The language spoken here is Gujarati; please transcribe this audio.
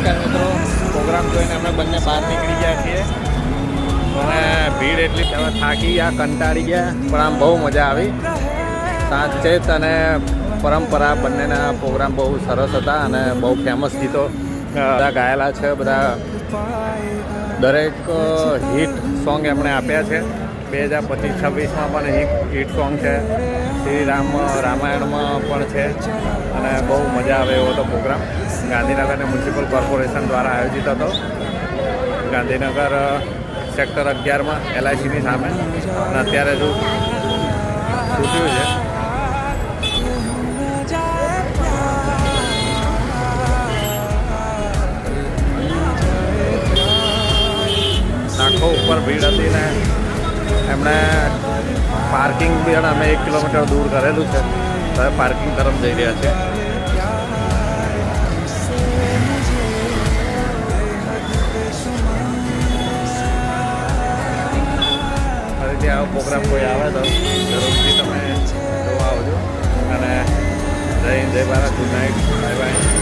નમસ્કાર મિત્રો, પ્રોગ્રામ જોઈને અમે બંને બહાર નીકળી ગયા છીએ અને ભીડ એટલી અમે થાકી ગયા, કંટાળી ગયા, પણ આમ બહુ મજા આવી. સાચેત અને પરંપરા બંનેના પ્રોગ્રામ બહુ સરસ હતા અને બહુ ફેમસ ગીતો બધા ગાયેલા છે. બધા દરેક હિટ સોંગ એમણે આપ્યા છે. 2025-26માં પણ હિટ સોંગ છે. શ્રી રામાયણમાં પણ છે અને બહુ મજા આવે એવો હતો પ્રોગ્રામ. ગાંધીનગરની મ્યુનિસિપલ કોર્પોરેશન દ્વારા આયોજિત હતો. ગાંધીનગર સેક્ટર 11માં LICની સામે અને અત્યારે જો તૂટ્યું છે. આખો ઉપર ભીડ હતી ને એમણે પાર્કિંગ પણ અમે 1 કિલોમીટર દૂર કરેલું છે. હવે પાર્કિંગ તરફ જઈ રહ્યા છે. ફરીથી આવો પ્રોગ્રામ કોઈ આવે તો જરૂરથી તમે જોવા આવજો અને જય હિન્દ, જય Bharat, good night, bye bye.